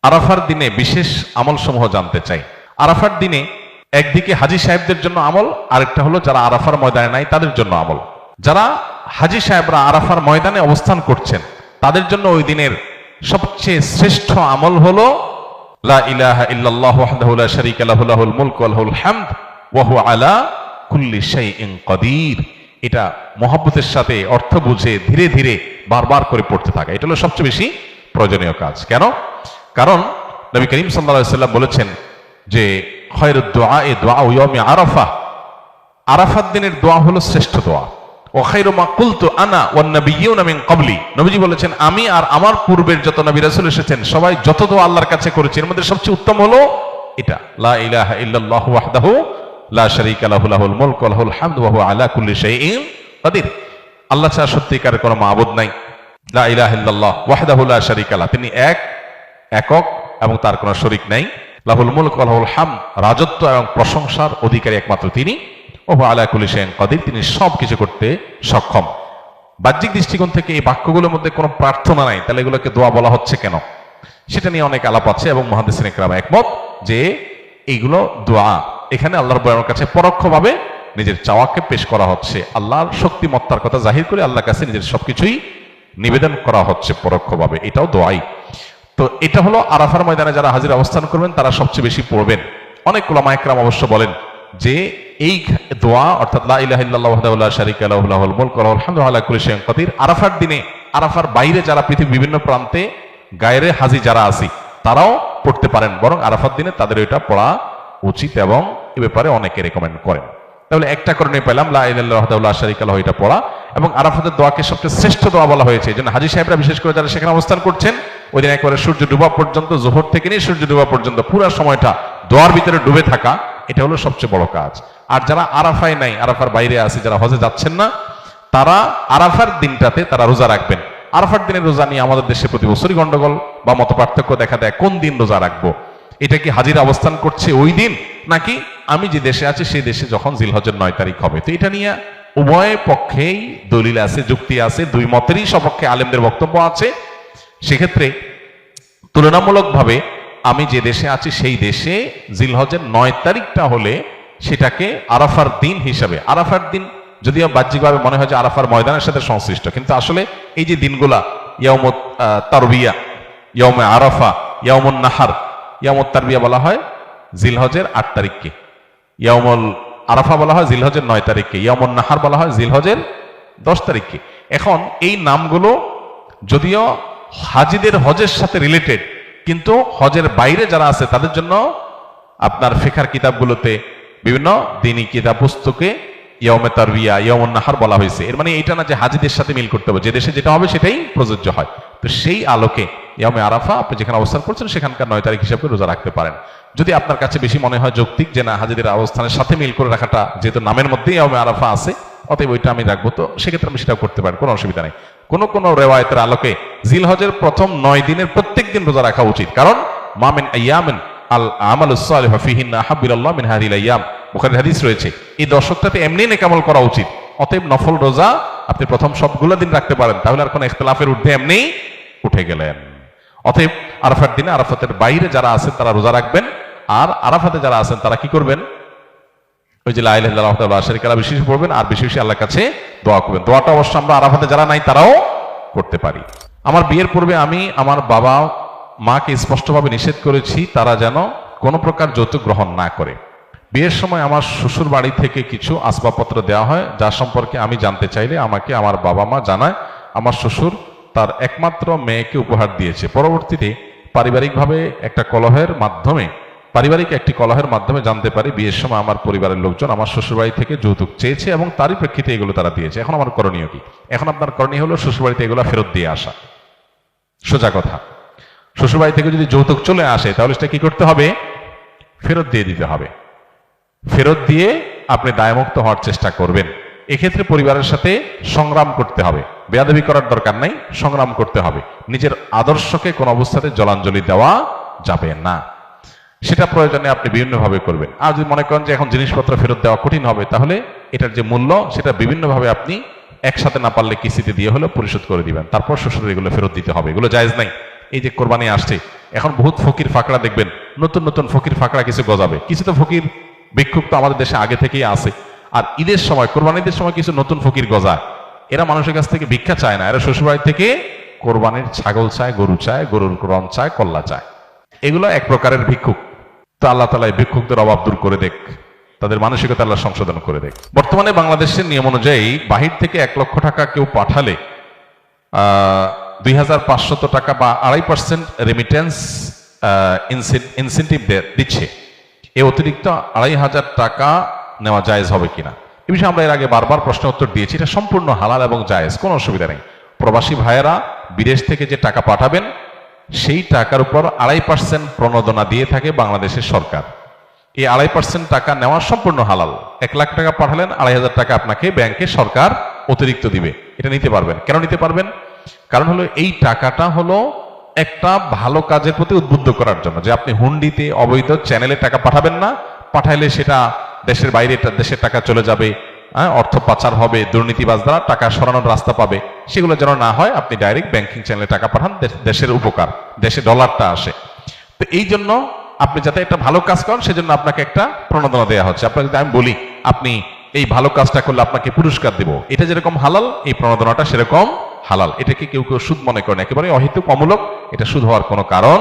আরাফার দিনে বিশেষ আমল সমূহ জানতে চাই। আরাফার দিনে একদিকে হাজী সাহেবদের জন্য আমল, আরেকটা হলো যারা আরাফার ময়দানে নাই তাদের জন্য আমল। যারা হাজী সাহেবরা আরাফার ময়দানে অবস্থান করছেন তাদের জন্য ওই দিনের সবচেয়ে শ্রেষ্ঠ আমল হলো লা ইলাহা ইল্লাল্লাহু ওয়াহদাহু লা শারীকা লাহু লাহুল মুলকু ওয়া লাহুল হামদ ওয়া হুয়া আলা কুল্লি শাইইন কাদির। এটা মহব্বতের সাথে অর্থ বুঝে ধীরে ধীরে বারবার করে পড়তে থাকা, এটা হলো সবচেয়ে বেশি প্রয়োজনীয় কাজ। কেন? কারণ নবী করিম সাল্লাল্লাহু আলাইহি ওয়াসাল্লাম বলেছেন যে খায়রুদ দুআই দুআউ ইয়াউমি আরাফা, আরাফাত দিনের দোয়া হলো শ্রেষ্ঠ দোয়া। ওয়া খায়রু মা কুলতু আনা ওয়ান নাবিয়্যুনা মিন ক্বাবলি, নবীজি বলেছেন আমি আর আমার পূর্বের যত নবী রাসূল এসেছেন সবাই যত দোয়া আল্লাহর কাছে করেছেন এর মধ্যে সবচেয়ে উত্তম হলো এটা, লা ইলাহা ইল্লাল্লাহু ওয়াহদাহু লা শারীকা লাহু লাহুল মুলকু ওয়া লাহুল হামদু ওয়া হুয়া আলা কুল্লি শাইইন কাদির। আল্লাহ ছাড়া সত্যিকার কোনো মাবুদ নাই, লা ইলাহা ইল্লাল্লাহ ওয়াহদাহু লা শারীকা লাহু, তিনি একক এবং তার কোনো শরীক নাই, লাহুল মুলক ওয়া লাহুল হামদ, রাজত্ব এবং প্রশংসার অধিকারী একমাত্র তিনি, ওয়া হুয়া আলা কুল্লি শাইইন কাদির, তিনি সব কিছু করতে সক্ষম। বাহ্যিক দৃষ্টিকোণ থেকে এই বাক্যগুলোর মধ্যে কোনো প্রার্থনা নাই, তাহলে এগুলোকে দোয়া বলা হচ্ছে কেন? সেটা নিয়ে অনেক আলাপ আছে এবং মুহাদ্দিসিনে কেরাম একমত যে এইগুলো দোয়া। এখানে আল্লাহ রাব্বুল আলামিনের কাছে পরোক্ষভাবে নিজের চাওয়াকে পেশ করা হচ্ছে, আল্লাহর শক্তিমত্তার কথা জাহির করে আল্লাহর কাছে নিজের সবকিছুই নিবেদন করা হচ্ছে পরোক্ষভাবে, এটাও দোয়াই। তো এটা হলো আরাফার ময়দানে যারা হাজির অবস্থান করবেন তারা সবচেয়ে বেশি পড়বেন। অনেক উলামা ইকরাম অবশ্য বলেন যে এই দোয়া অর্থাৎ লা ইলাহা ইল্লাল্লাহু ওয়াহদাহু লা শারীকা লাহু লাহুল মুলকু ওয়া লাহুল হামদু ওয়া আলা কুল্লি শাইইন কাদির, আরাফার দিনে, আরাফার বাইরে যারা পৃথিবীর বিভিন্ন প্রান্তে গায়রে হাজি যারা আছি তারাও পড়তে পারেন, বরং আরাফার দিনে তাদের এটা পড়া উচিত এবং এ ব্যাপারে অনেকে রেকমেন্ড করেন। তাহলে একটা কারণে পেলাম লা ইলাহা ইল্লাল্লাহু ওয়াহদাহু লা শারীকা লাহু এটা পড়া, এবং আরাফাতের দোয়াকে সবচেয়ে শ্রেষ্ঠ দোয়া বলা হয়েছে। এই জন্য হাজী সাহেবরা বিশেষ করে যারা সেখানে অবস্থান করছেন ওই দিন একবারে সূর্য ডুবা পর্যন্ত, যোহর থেকে নিয়ে সূর্য ডুবা পর্যন্ত পুরো সময়টা দোয়ার ভিতরে ডুবে থাকা, এটা হলো সবচেয়ে বড় কাজ। আর যারা আরাফায় নাই, আরাফার বাইরে আছে, যারা হজে যাচ্ছেন না, তারা আরাফার দিনটাতে তারা রোজা রাখবেন। আরাফার দিনের রোজা নিয়ে আমাদের দেশে প্রতি বছরই গন্ডগোল বা মত পার্থক্য দেখা দেয়, কোন দিন রোজা রাখবো? এটা কি হাজিরা অবস্থান করছে ওই দিন, নাকি আমি যে দেশে আছি সেই দেশে যখন জিলহজের 9 তারিখ হবে? তো এটা নিয়ে উভয় পক্ষেই দলিল আছে, যুক্তি আছে, দুই মতেরই সপক্ষে আলেমদের বক্তব্য আছে। সেক্ষেত্রে তুলনামূলকভাবে আমি যে দেশে আছি সেই দেশে জিলহজের 9 তারিখটা হলে সেটাকে আরাফার দিন হিসাবে, আরাফার দিন যদিও বাহ্যিকভাবে মনে হয় যে আরাফার ময়দানের সাথে সংশ্লিষ্ট, কিন্তু আসলে এই যে দিনগুলা ইয়াউমুত তারবিয়া, ইয়াউমে আরাফা, ইয়াউমুন নাহার, ইয়াউমুত তারবিয়া বলা হয় জিলহজের 8 তারিখকে, ইয়াউমুল আরাফা বলা হয় জিলহজের 9 তারিখকে, ইয়াউমুন নাহার বলা হয় জিলহজের 10 তারিখকে। এখন এই নামগুলো যদিও হাজিদের হজের সাথে রিলেটেড, কিন্তু হজের বাইরে যারা আছে তাদের জন্য আপনার ফিকহের কিতাবগুলোতে বিভিন্ন দ্বীনি কিতাব পুস্তকে ইয়াউমে তারবিয়া, ইয়াউমুন নাহার বলা হয়েছে। এর মানে এইটা না যে হাজিদের সাথে মিল করতে হবে, যে দেশে যেটা হবে সেটাই প্রযোজ্য হয়। তো সেই আলোকে ইয়াউমে আরাফা আপনি যেখানে অবস্থান করছেন সেখানকার 9 তারিখ হিসাবে রোজা রাখতে পারেন। যদি আপনার কাছে বেশি মনে হয় যৌক্তিক যে না হাজিদের অবস্থানের সাথে মিল করে রাখাটা, যেহেতু নামের মধ্যেই ইয়াউমে আরাফা আছে, অতএব ওইটা আমি রাখবো, তো সেক্ষেত্রে আমি সেটাও করতে পারেন, কোনো অসুবিধা নেই। কোন রেওয়ায়েতের আলোকে জিলহজের প্রথম 9 দিনের প্রত্যেক দিন রোজা রাখা উচিত, কারণ মা মিন আইয়ামিন আল আমালুস সালিহু ফিহিন্না আহাব্বু ইলাল্লাহ মিন হাযিহিল আইয়াম, বুখারীর হাদিস রয়েছে। এই দশকটাতে এমনি নেক আমল করা উচিত। অতএব নফল রোজা আপনি প্রথম সবগুলো দিন রাখতে পারেন, তাহলে আর কোনো ইখতিলাফের ঊর্ধ্বে এমনি উঠে গেলেন। অতএব আরাফার দিনে আরাফাতের বাইরে যারা আছেন তারা রোজা রাখবেন, আর আরাফাতে যারা আছেন তারা কি করবেন? ওই যে লা ইলাহা ইল্লাল্লাহু ওয়াহদাহু লা শারীকা লাহু বেশি পড়বেন, আর বেশি বেশি আল্লাহর কাছে দোয়া করবেন। দোয়াটা অবশ্য আমরা আরাফাতে যারা নাই তারাও করতে পারি। আমার বিয়ের পূর্বে আমি আমার বাবা মাকে স্পষ্টভাবে নিষেধ করেছি তারা যেন কোনো প্রকার যৌতুক গ্রহণ না করে। বিয়ের সময় আমার শ্বশুর বাড়ি থেকে কিছু আসবাবপত্র দেওয়া হয়, যা সম্পর্কে আমি জানতে চাইলে আমাকে আমার বাবা মা জানায় আমার শ্বশুর তার একমাত্র মেয়েকে উপহার দিয়েছে। পরবর্তীতে পারিবারিক একটি কলহের মাধ্যমে জানতে পারি বিয়ের সময় আমার পরিবারের লোকজন আমার শ্বশুরবাড়ি থেকে যৌতুক চেয়েছে এবং তারই প্রেক্ষিতে এগুলো তারা দিয়েছে। এখন আমার করণীয় কি? এখন আপনার করণীয় হলো শ্বশুরবাড়িতে এগুলো ফেরত দিয়ে আসা। সোজা কথা, শ্বশুরবাড়ি থেকে যদি যৌতুক চলে আসে তাহলে সেটা কি করতে হবে? ফেরত দিয়ে দিতে হবে। ফেরত দিয়ে আপনি দায়মুক্ত হওয়ার চেষ্টা করবেন। এক্ষেত্রে পরিবারের সাথে সংগ্রাম করতে হবে, বেয়াদবি করার দরকার নাই, সংগ্রাম করতে হবে। নিজের আদর্শকে কোন অবস্থাতে জলাঞ্জলি দেওয়া যাবে না, সেটা প্রয়োজনে আপনি বিভিন্নভাবে করবেন। আর যদি মনে করেন যে এখন জিনিসপত্র ফেরত দেওয়া কঠিন হবে, তাহলে এটার যে মূল্য সেটা বিভিন্নভাবে আপনি একসাথে না পারলে কিস্তিতে দিয়ে হলেও পরিশোধ করে দিবেন, তারপর শ্বশুরের এগুলো ফেরত দিতে হবে। এগুলো জায়েজ নাই। এই যে কোরবানি আসছে, এখন বহুত ফকির ফাকড়া দেখবেন, নতুন নতুন ফকির ফাকড়া কিছু গজাবে, কিছু তো ফকির ভিক্ষুক তো আমাদের দেশে আগে থেকেই আছে। আর ঈদের সময়, কোরবানিদের সময় কিছু নতুন ফকির গজায়। এরা মানুষের কাছ থেকে ভিক্ষা চায় না, এরা শ্বশুরবাড়ি থেকে কোরবানির ছাগল চায়, গরু চায়, গরুর রং চায়, কল্লা চায়। এগুলো এক প্রকারের ভিক্ষুক। তো আল্লাহ তাআলা এই ভিক্ষুকদের অভাব দূর করে দেখ, তাদের মানসিকতা আল্লাহ সংশোধন করে দেখ। বর্তমানে বাংলাদেশের নিয়ম অনুযায়ী বাহির থেকে 1 লক্ষ টাকা কেউ পাঠালে 2500 টাকা বা 2.5% রেমিটেন্স ইনসেন্টিভ দিচ্ছে। এ অতিরিক্ত 2500 টাকা নেওয়া জায়েজ হবে কিনা, এ বিষয়ে আমরা এর আগে বারবার প্রশ্ন উত্তর দিয়েছি। এটা সম্পূর্ণ হালাল এবং জায়েজ, কোনো অসুবিধা নেই। প্রবাসী ভাইয়েরা বিদেশ থেকে যে টাকা পাঠাবেন সেই টাকার উপর 2.5% প্রণোদনা দিয়ে থাকে বাংলাদেশের সরকার। এই 2.5% টাকা নেওয়া সম্পূর্ণ হালাল। 1 লাখ টাকা পাঠালেন, 2500 টাকা আপনাকে ব্যাংকে সরকার অতিরিক্ত দিবে। এটা নিতে পারবেন। কেন নিতে পারবেন? কারণ হলো এই টাকাটা হলো একটা ভালো কাজের প্রতি উদ্বুদ্ধ করার জন্য, যে আপনি হুন্ডিতে অবৈধ চ্যানেলে টাকা পাঠাবেন না। পাঠাইলে সেটা দেশের বাইরে দেশের টাকা চলে যাবে, অর্থ পাচার হবে, দুর্নীতিবাজরা টাকা সরানোর রাস্তা পাবে। সেগুলো যেন না হয়, আপনি ডাইরেক্ট ব্যাংকিং চ্যানেলে টাকা পাঠান, দেশের উপকার, দেশে ডলারটা আসে। তো এই জন্য আপনি যাতে একটা ভালো কাজ করেন সেজন্য আপনাকে একটা প্রণোদনা দেওয়া হচ্ছে। আপনাকে যদি আমি বলি আপনি এই ভালো কাজটা করলে আপনাকে পুরস্কার দেব, এটা যেরকম হালাল, এই প্রণোদনাটা সেরকম হালাল। এটাকে কেউ কেউ সুদ মনে করেন, একেবারে অহেতুক অমূলক, এটা সুদ হওয়ার কোনো কারণ